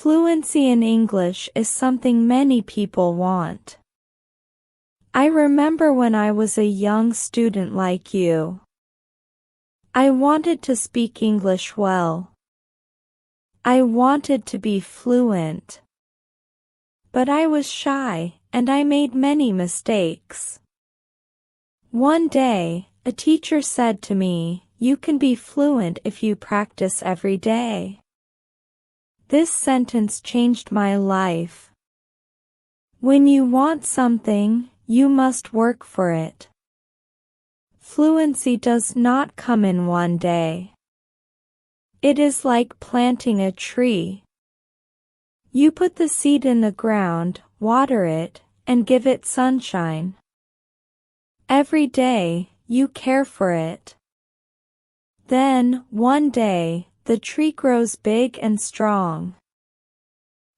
Fluency in English is something many people want. I remember when I was a young student like you. I wanted to speak English well. I wanted to be fluent. But I was shy, and I made many mistakes. One day, a teacher said to me, "You can be fluent if you practice every day." This sentence changed my life. When you want something, you must work for it. Fluency does not come in one day. It is like planting a tree. You put the seed in the ground, water it, and give it sunshine. Every day, you care for it. Then, one day, the tree grows big and strong.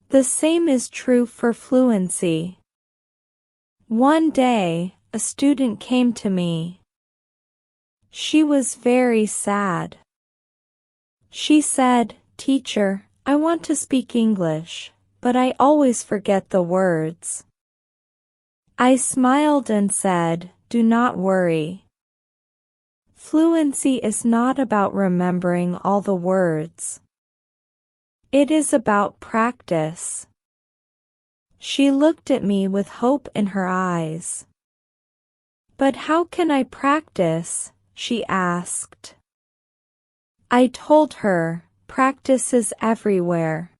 The same is true for fluency. One day, a student came to me. She was very sad. She said, "Teacher, I want to speak English, but I always forget the words." I smiled and said, "Do not worry. Fluency is not about remembering all the words. It is about practice." She looked at me with hope in her eyes. "But how can I practice?" she asked. I told her, practice is everywhere.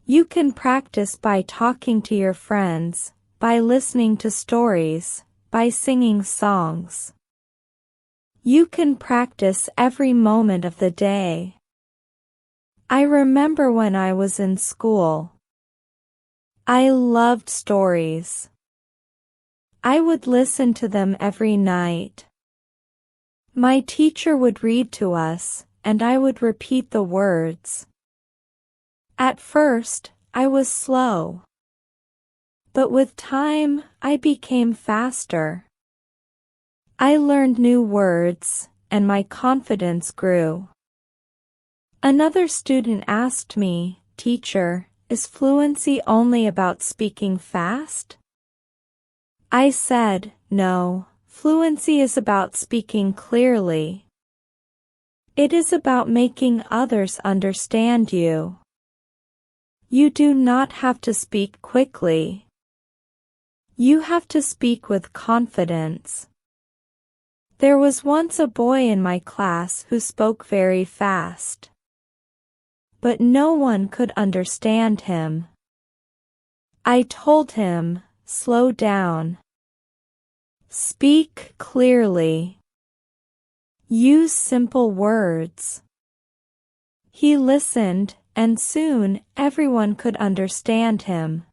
You can practice by talking to your friends, by listening to stories, by singing songs. You can practice every moment of the day. I remember when I was in school. I loved stories. I would listen to them every night. My teacher would read to us, and I would repeat the words. At first, I was slow. But with time, I became faster. I learned new words, and my confidence grew. Another student asked me, "Teacher, is fluency only about speaking fast?" I said, "No, fluency is about speaking clearly. It is about making others understand you. You do not have to speak quickly. You have to speak with confidence." There was once a boy in my class who spoke very fast. But no one could understand him. I told him, "Slow down. Speak clearly. Use simple words." He listened, and soon everyone could understand him.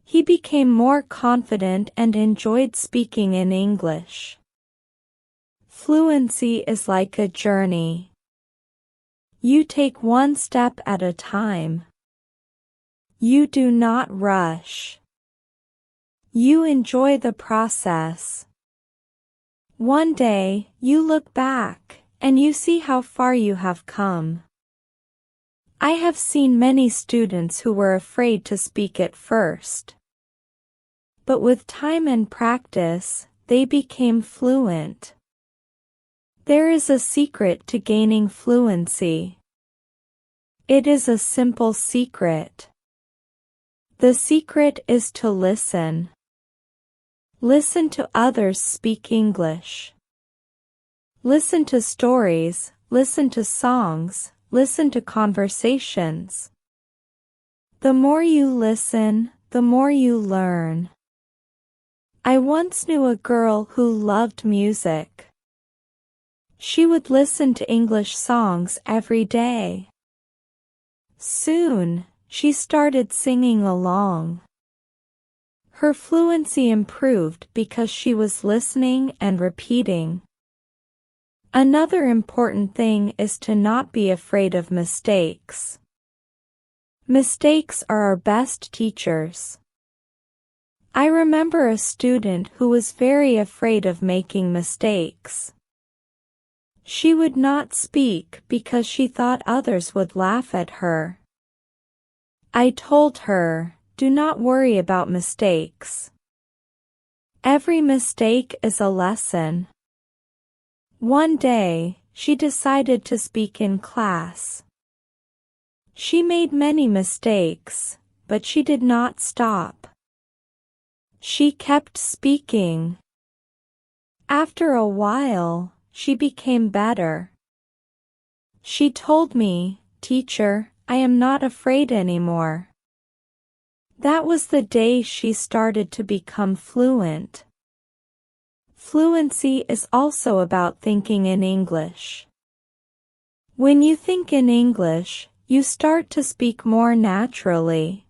He became more confident and enjoyed speaking in English. Fluency is like a journey. You take one step at a time. You do not rush. You enjoy the process. One day, you look back, and you see how far you have come. I have seen many students who were afraid to speak at first. But with time and practice, they became fluent. There is a secret to gaining fluency. It is a simple secret. The secret is to listen. Listen to others speak English. Listen to stories, listen to songs, listen to conversations. The more you listen, the more you learn. I once knew a girl who loved music. She would listen to English songs every day. Soon, she started singing along. Her fluency improved because she was listening and repeating. Another important thing is to not be afraid of mistakes. Mistakes are our best teachers. I remember a student who was very afraid of making mistakes. She would not speak because she thought others would laugh at her. I told her, "Do not worry about mistakes. Every mistake is a lesson." One day, she decided to speak in class. She made many mistakes, but she did not stop. She kept speaking. After a while, she became better. She told me, "Teacher, I am not afraid anymore." That was the day she started to become fluent. Fluency is also about thinking in English. When you think in English, you start to speak more naturally.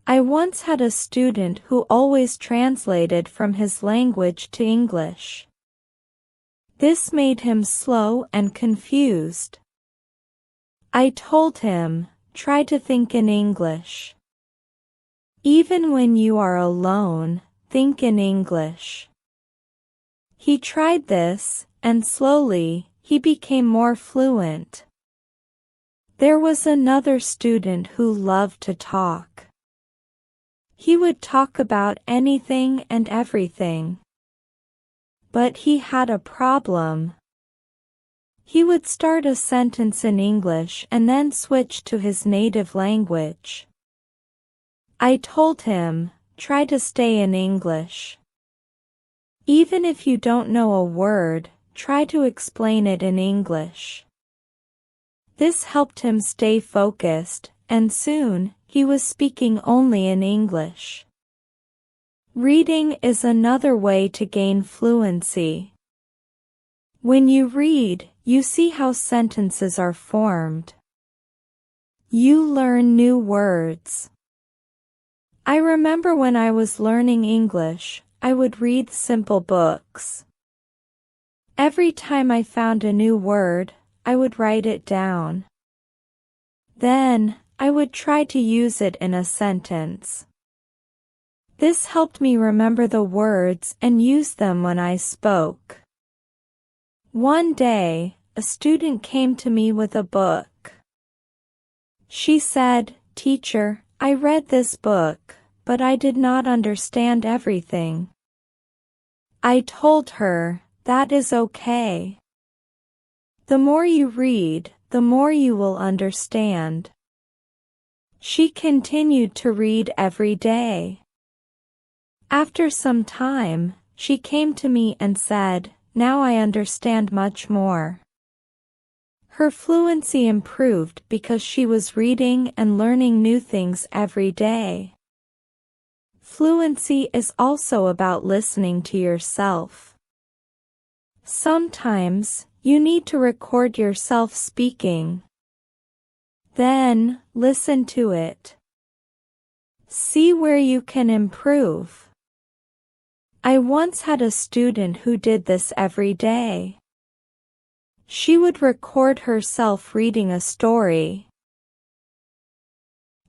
I once had a student who always translated from his language to English. This made him slow and confused. I told him, "Try to think in English. Even when you are alone, think in English." He tried this, and slowly, he became more fluent. There was another student who loved to talk. He would talk about anything and everything. But he had a problem. He would start a sentence in English and then switch to his native language. I told him, "Try to stay in English. Even if you don't know a word, try to explain it in English." This helped him stay focused, and soon, he was speaking only in English. Reading is another way to gain fluency. When you read, you see how sentences are formed. You learn new words. I remember when I was learning English, I would read simple books. Every time I found a new word, I would write it down. Then, I would try to use it in a sentence. This helped me remember the words and use them when I spoke. One day, a student came to me with a book. She said, "Teacher, I read this book, but I did not understand everything." I told her, "That is okay. The more you read, the more you will understand." She continued to read every day. After some time, she came to me and said, "Now I understand much more." Her fluency improved because she was reading and learning new things every day. Fluency is also about listening to yourself. Sometimes, you need to record yourself speaking. Then, listen to it. See where you can improve. I once had a student who did this every day. She would record herself reading a story.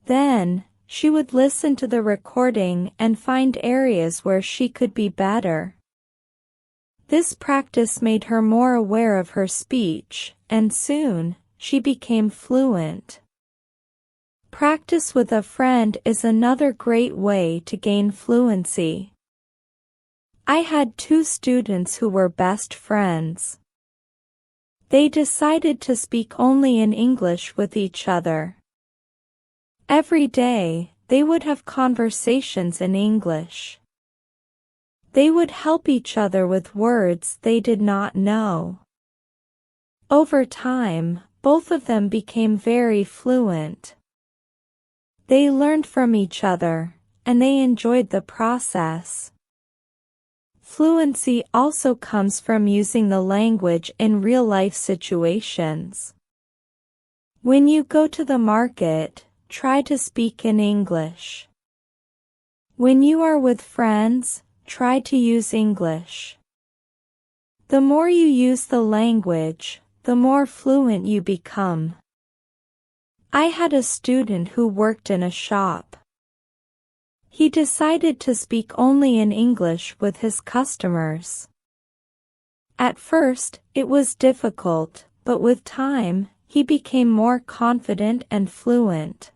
Then, she would listen to the recording and find areas where she could be better. This practice made her more aware of her speech, and soon, she became fluent. Practice with a friend is another great way to gain fluency. I had two students who were best friends. They decided to speak only in English with each other. Every day, they would have conversations in English. They would help each other with words they did not know. Over time, both of them became very fluent. They learned from each other, and they enjoyed the process. Fluency also comes from using the language in real-life situations. When you go to the market, try to speak in English. When you are with friends, try to use English. The more you use the language, the more fluent you become. I had a student who worked in a shop. He decided to speak only in English with his customers. At first, it was difficult, but with time, he became more confident and fluent.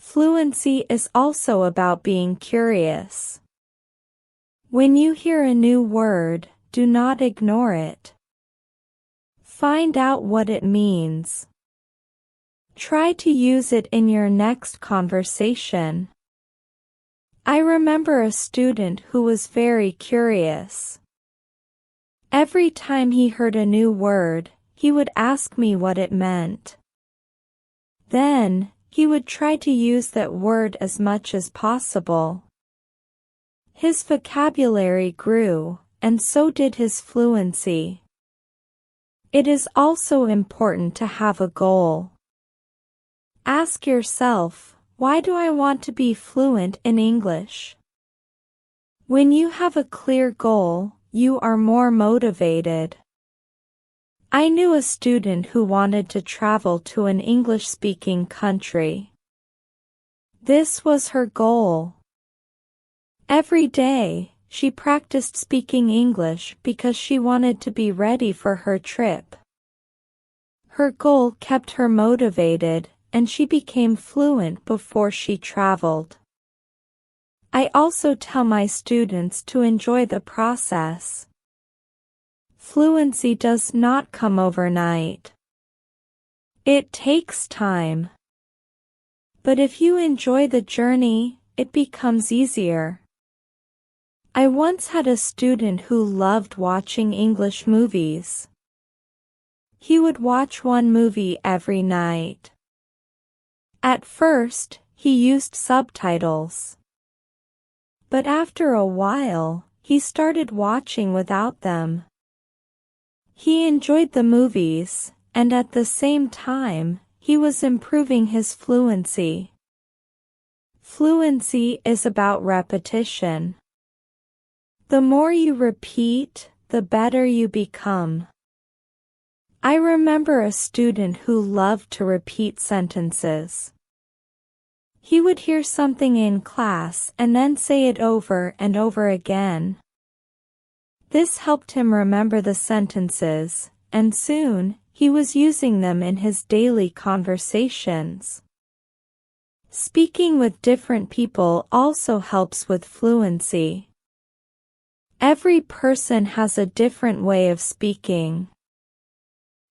Fluency is also about being curious. When you hear a new word, do not ignore it. Find out what it means. Try to use it in your next conversation. I remember a student who was very curious. Every time he heard a new word, he would ask me what it meant. Then, he would try to use that word as much as possible. His vocabulary grew, and so did his fluency. It is also important to have a goal. Ask yourself, why do I want to be fluent in English? When you have a clear goal, you are more motivated. I knew a student who wanted to travel to an English-speaking country. This was her goal. Every day, she practiced speaking English because she wanted to be ready for her trip. Her goal kept her motivated, and she became fluent before she traveled. I also tell my students to enjoy the process. Fluency does not come overnight. It takes time. But if you enjoy the journey, it becomes easier. I once had a student who loved watching English movies. He would watch one movie every night. At first, he used subtitles. But after a while, he started watching without them. He enjoyed the movies, and at the same time, he was improving his fluency. Fluency is about repetition. The more you repeat, the better you become. I remember a student who loved to repeat sentences. He would hear something in class and then say it over and over again. This helped him remember the sentences, and soon, he was using them in his daily conversations. Speaking with different people also helps with fluency. Every person has a different way of speaking.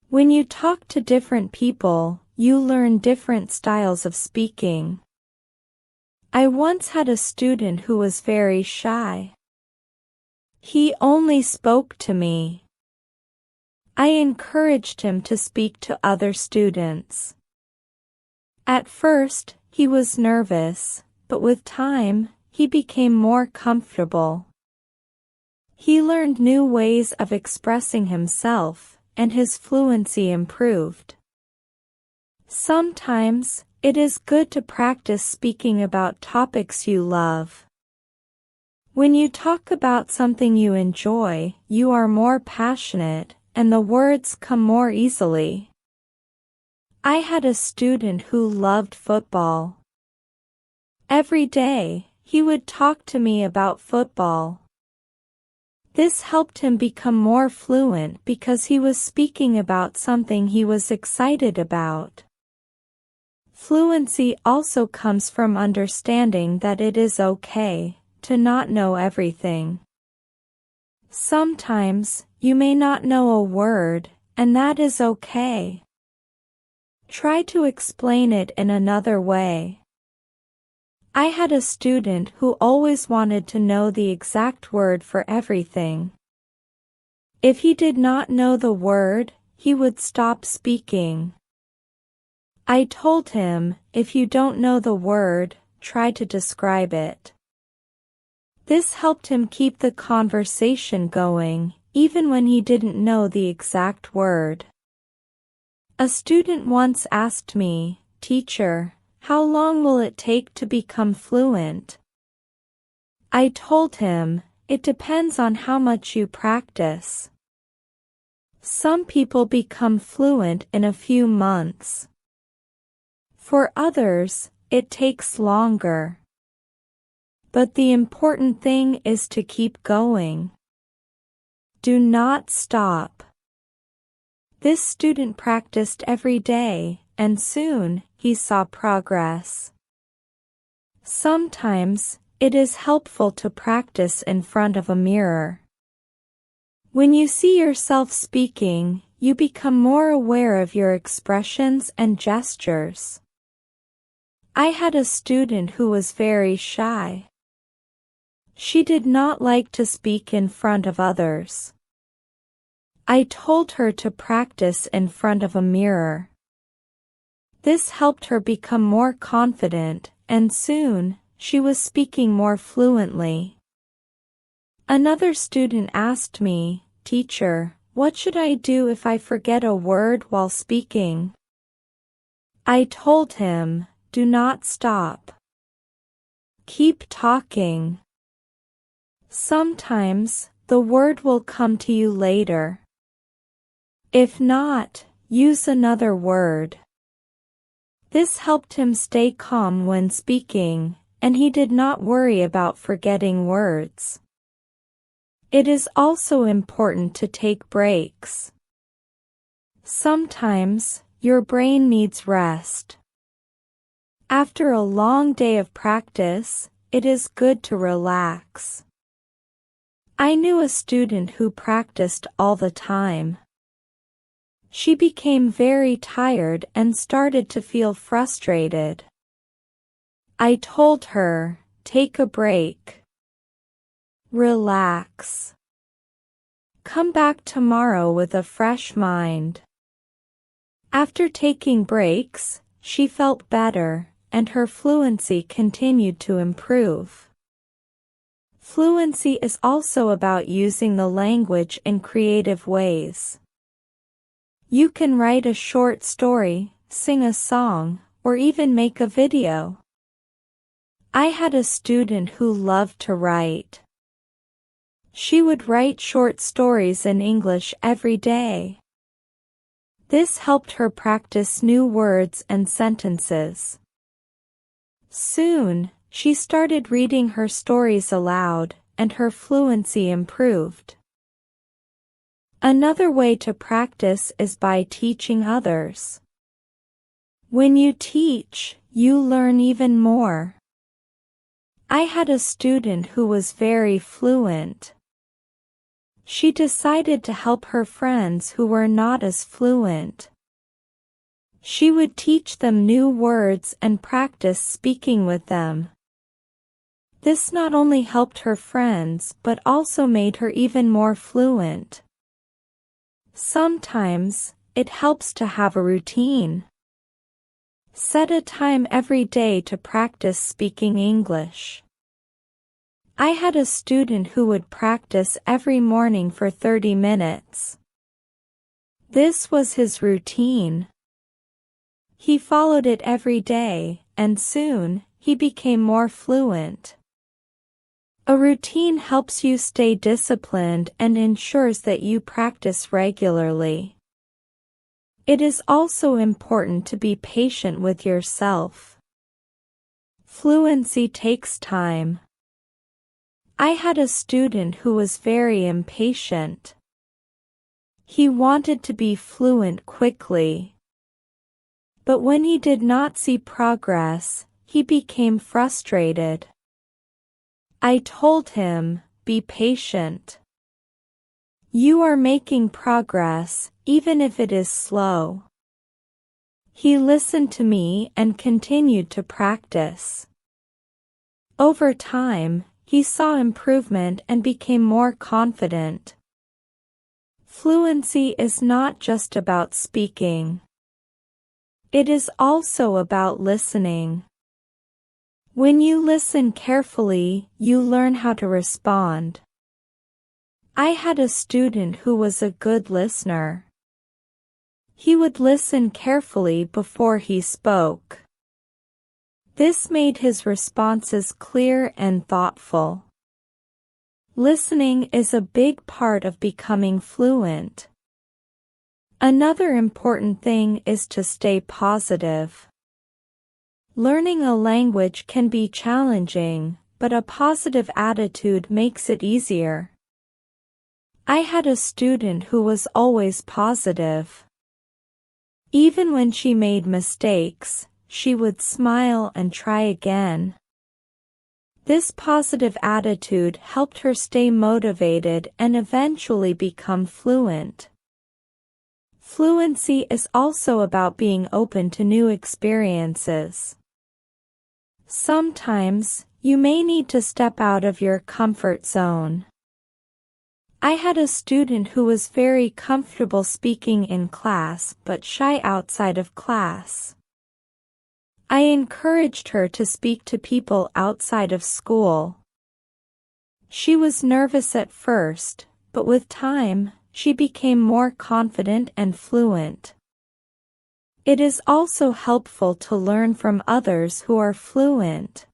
When you talk to different people, you learn different styles of speaking. I once had a student who was very shy. He only spoke to me. I encouraged him to speak to other students. At first, he was nervous, but with time, he became more comfortable. He learned new ways of expressing himself, and his fluency improved. Sometimes, it is good to practice speaking about topics you love. When you talk about something you enjoy, you are more passionate, and the words come more easily. I had a student who loved football. Every day, he would talk to me about football. This helped him become more fluent because he was speaking about something he was excited about. Fluency also comes from understanding that it is okay to not know everything. Sometimes, you may not know a word, and that is okay. Try to explain it in another way. I had a student who always wanted to know the exact word for everything. If he did not know the word, he would stop speaking. I told him, if you don't know the word, try to describe it. This helped him keep the conversation going, even when he didn't know the exact word. A student once asked me, "Teacher, how long will it take to become fluent?" I told him, it depends on how much you practice. Some people become fluent in a few months. For others, it takes longer. But the important thing is to keep going. Do not stop. This student practiced every day, and soon, he saw progress. Sometimes, it is helpful to practice in front of a mirror. When you see yourself speaking, you become more aware of your expressions and gestures. I had a student who was very shy. She did not like to speak in front of others. I told her to practice in front of a mirror. This helped her become more confident, and soon, she was speaking more fluently. Another student asked me, "Teacher, what should I do if I forget a word while speaking?" I told him, "Do not stop. Keep talking. Sometimes, the word will come to you later. If not, use another word." This helped him stay calm when speaking, and he did not worry about forgetting words. It is also important to take breaks. Sometimes, your brain needs rest. After a long day of practice, it is good to relax. I knew a student who practiced all the time. She became very tired and started to feel frustrated. I told her, "Take a break. Relax. Come back tomorrow with a fresh mind." After taking breaks, she felt better, and her fluency continued to improve. Fluency is also about using the language in creative ways. You can write a short story, sing a song, or even make a video. I had a student who loved to write. She would write short stories in English every day. This helped her practice new words and sentences. Soon, she started reading her stories aloud, and her fluency improved. Another way to practice is by teaching others. When you teach, you learn even more. I had a student who was very fluent. She decided to help her friends who were not as fluent. She would teach them new words and practice speaking with them. This not only helped her friends but also made her even more fluent. Sometimes, it helps to have a routine. Set a time every day to practice speaking English. I had a student who would practice every morning for 30 minutes. This was his routine. He followed it every day, and soon, he became more fluent. A routine helps you stay disciplined and ensures that you practice regularly. It is also important to be patient with yourself. Fluency takes time. I had a student who was very impatient. He wanted to be fluent quickly. But when he did not see progress, he became frustrated. I told him, "Be patient. You are making progress, even if it is slow." He listened to me and continued to practice. Over time, he saw improvement and became more confident. Fluency is not just about speaking. It is also about listening. When you listen carefully, you learn how to respond. I had a student who was a good listener. He would listen carefully before he spoke. This made his responses clear and thoughtful. Listening is a big part of becoming fluent. Another important thing is to stay positive. Learning a language can be challenging, but a positive attitude makes it easier. I had a student who was always positive. Even when she made mistakes, she would smile and try again. This positive attitude helped her stay motivated and eventually become fluent. Fluency is also about being open to new experiences. Sometimes, you may need to step out of your comfort zone. I had a student who was very comfortable speaking in class but shy outside of class. I encouraged her to speak to people outside of school. She was nervous at first, but with time, she became more confident and fluent. It is also helpful to learn from others who are fluent.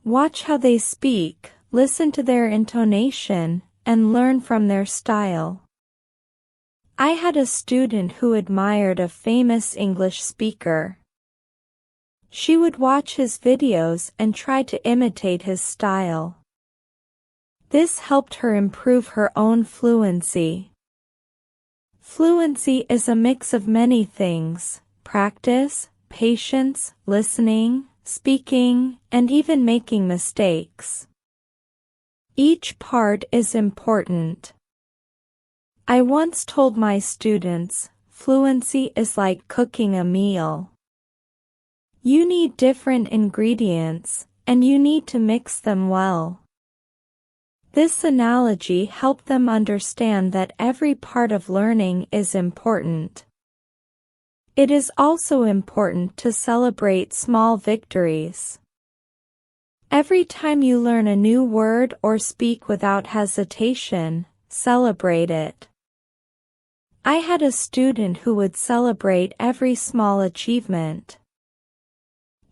Watch how they speak, listen to their intonation, and learn from their style. I had a student who admired a famous English speaker. She would watch his videos and try to imitate his style. This helped her improve her own fluency. Fluency is a mix of many things: practice, patience, listening, speaking, and even making mistakes. Each part is important. I once told my students, fluency is like cooking a meal. You need different ingredients, and you need to mix them well. This analogy helped them understand that every part of learning is important. It is also important to celebrate small victories. Every time you learn a new word or speak without hesitation, celebrate it. I had a student who would celebrate every small achievement.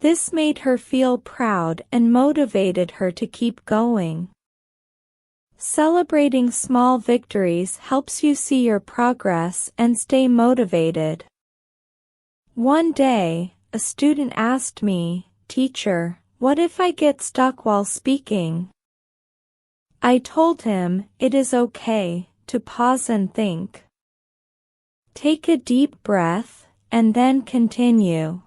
This made her feel proud and motivated her to keep going. Celebrating small victories helps you see your progress and stay motivated. One day, a student asked me, "Teacher, what if I get stuck while speaking?" I told him, it is okay to pause and think. Take a deep breath, and then continue.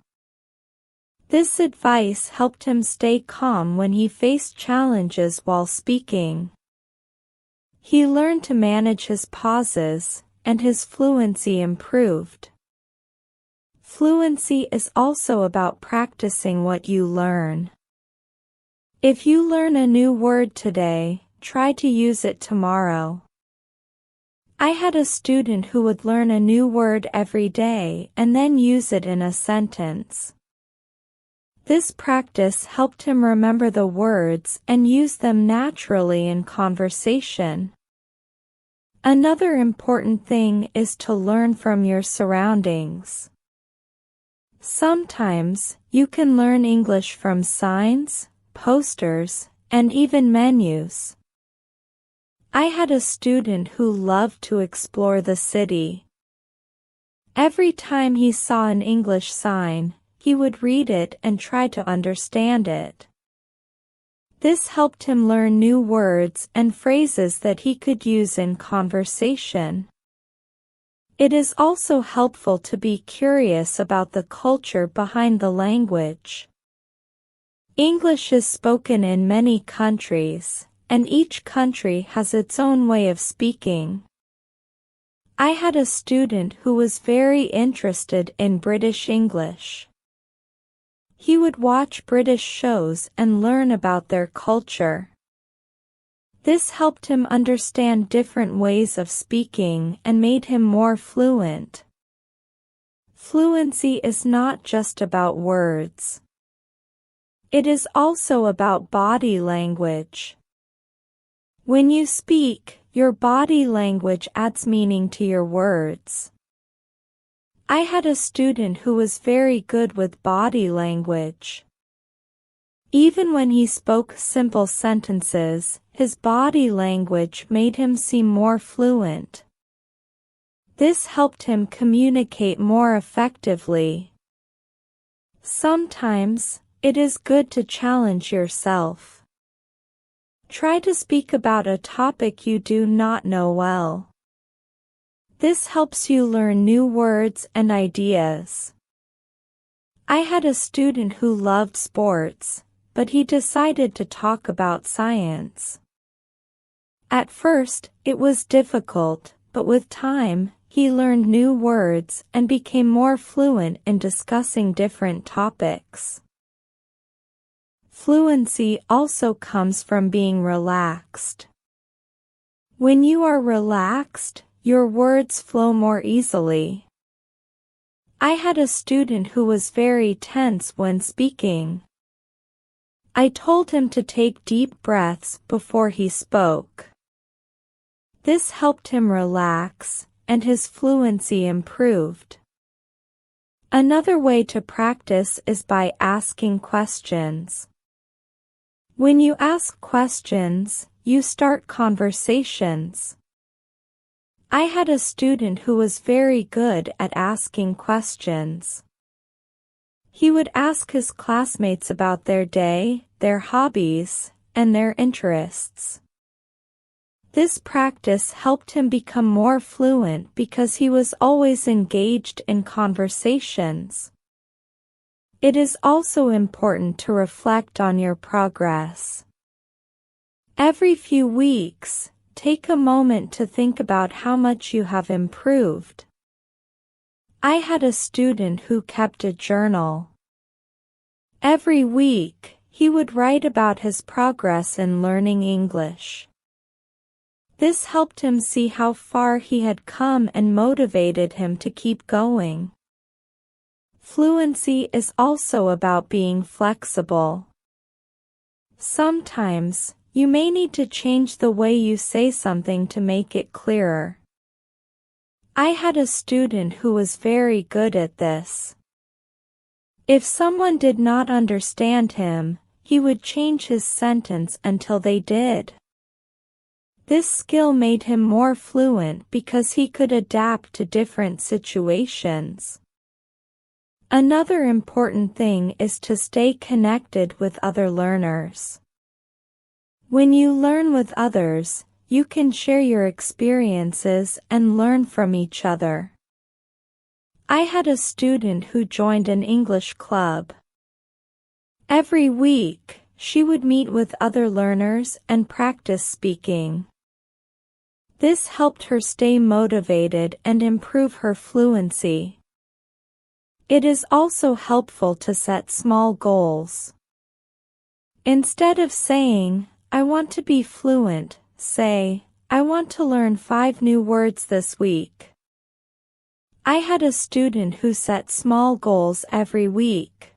This advice helped him stay calm when he faced challenges while speaking. He learned to manage his pauses, and his fluency improved. Fluency is also about practicing what you learn. If you learn a new word today, try to use it tomorrow. I had a student who would learn a new word every day and then use it in a sentence. This practice helped him remember the words and use them naturally in conversation. Another important thing is to learn from your surroundings. Sometimes, you can learn English from signs, posters, and even menus. I had a student who loved to explore the city. Every time he saw an English sign, he would read it and try to understand it. This helped him learn new words and phrases that he could use in conversation. It is also helpful to be curious about the culture behind the language. English is spoken in many countries, and each country has its own way of speaking. I had a student who was very interested in British English. He would watch British shows and learn about their culture. This helped him understand different ways of speaking and made him more fluent. Fluency is not just about words. It is also about body language. When you speak, your body language adds meaning to your words. I had a student who was very good with body language. Even when he spoke simple sentences, his body language made him seem more fluent. This helped him communicate more effectively. Sometimes, it is good to challenge yourself. Try to speak about a topic you do not know well. This helps you learn new words and ideas. I had a student who loved sports, but he decided to talk about science. At first, it was difficult, but with time, he learned new words and became more fluent in discussing different topics. Fluency also comes from being relaxed. When you are relaxed, your words flow more easily. I had a student who was very tense when speaking. I told him to take deep breaths before he spoke. This helped him relax, and his fluency improved. Another way to practice is by asking questions. When you ask questions, you start conversations. I had a student who was very good at asking questions. He would ask his classmates about their day, their hobbies, and their interests. This practice helped him become more fluent because he was always engaged in conversations. It is also important to reflect on your progress. Every few weeks, take a moment to think about how much you have improved. I had a student who kept a journal. Every week, he would write about his progress in learning English. This helped him see how far he had come and motivated him to keep going. Fluency is also about being flexible. Sometimes, you may need to change the way you say something to make it clearer. I had a student who was very good at this. If someone did not understand him, he would change his sentence until they did. This skill made him more fluent because he could adapt to different situations. Another important thing is to stay connected with other learners. When you learn with others, you can share your experiences and learn from each other. I had a student who joined an English club. Every week, she would meet with other learners and practice speaking. This helped her stay motivated and improve her fluency. It is also helpful to set small goals. Instead of saying, "I want to be fluent," say, "I want to learn 5 new words this week." I had a student who set small goals every week.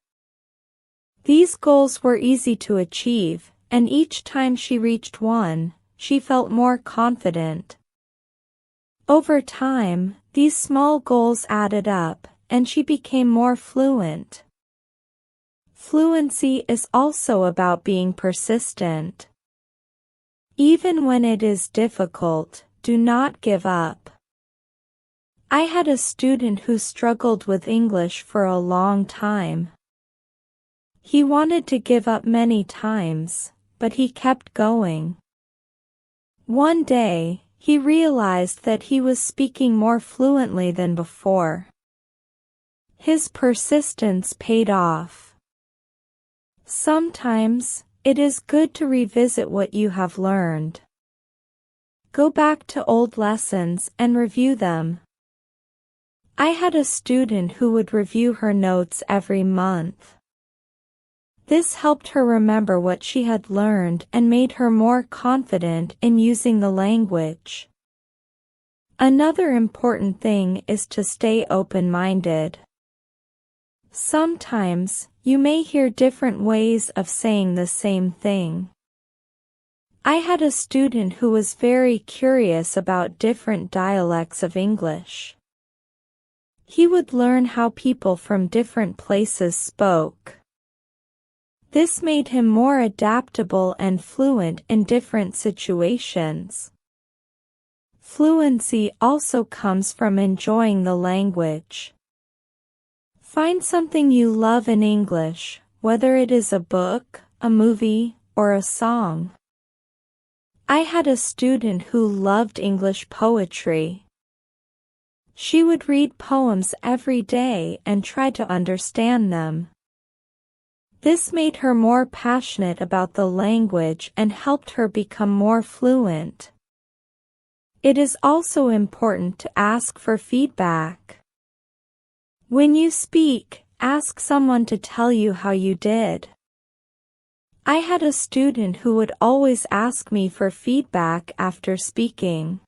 These goals were easy to achieve, and each time she reached one, she felt more confident. Over time, these small goals added up, and she became more fluent. Fluency is also about being persistent. Even when it is difficult, do not give up. I had a student who struggled with English for a long time. He wanted to give up many times, but he kept going. One day, he realized that he was speaking more fluently than before. His persistence paid off. Sometimes, it is good to revisit what you have learned. Go back to old lessons and review them. I had a student who would review her notes every month. This helped her remember what she had learned and made her more confident in using the language. Another important thing is to stay open-minded. Sometimes, you may hear different ways of saying the same thing. I had a student who was very curious about different dialects of English. He would learn how people from different places spoke. This made him more adaptable and fluent in different situations. Fluency also comes from enjoying the language. Find something you love in English, whether it is a book, a movie, or a song. I had a student who loved English poetry. She would read poems every day and try to understand them. This made her more passionate about the language and helped her become more fluent. It is also important to ask for feedback. When you speak, ask someone to tell you how you did. I had a student who would always ask me for feedback after speaking.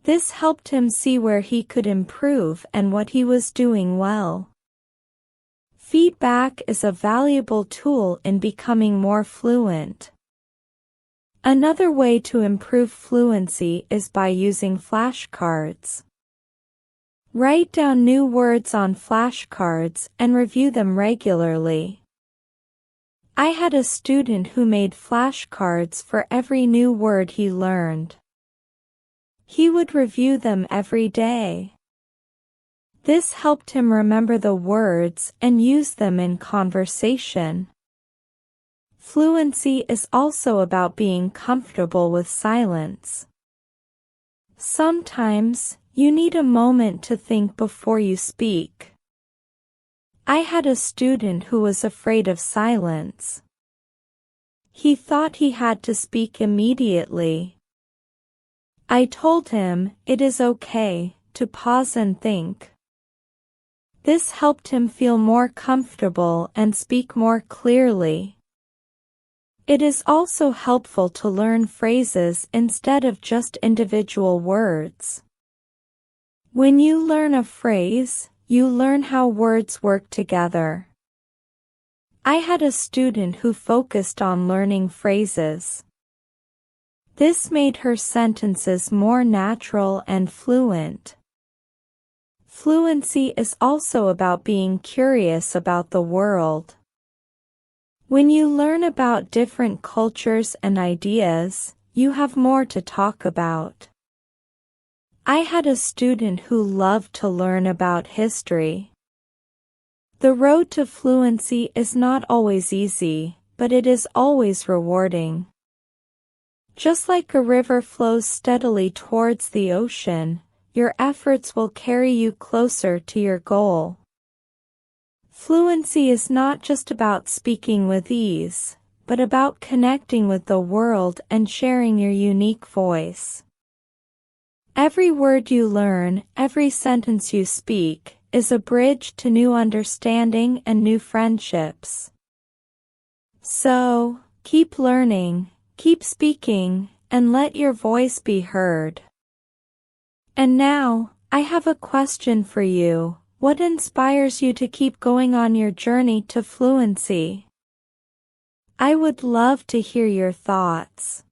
This helped him see where he could improve and what he was doing well. Feedback is a valuable tool in becoming more fluent. Another way to improve fluency is by using flashcards. Write down new words on flashcards and review them regularly. I had a student who made flashcards for every new word he learned. He would review them every day. This helped him remember the words and use them in conversation. Fluency is also about being comfortable with silence. Sometimes, you need a moment to think before you speak. I had a student who was afraid of silence. He thought he had to speak immediately. I told him it is okay to pause and think. This helped him feel more comfortable and speak more clearly. It is also helpful to learn phrases instead of just individual words. When you learn a phrase, you learn how words work together. I had a student who focused on learning phrases. This made her sentences more natural and fluent. Fluency is also about being curious about the world. When you learn about different cultures and ideas, you have more to talk about. I had a student who loved to learn about history. The road to fluency is not always easy, but it is always rewarding. Just like a river flows steadily towards the ocean, your efforts will carry you closer to your goal. Fluency is not just about speaking with ease, but about connecting with the world and sharing your unique voice. Every word you learn, every sentence you speak, is a bridge to new understanding and new friendships. So, keep learning, keep speaking, and let your voice be heard. And now, I have a question for you. What inspires you to keep going on your journey to fluency? I would love to hear your thoughts.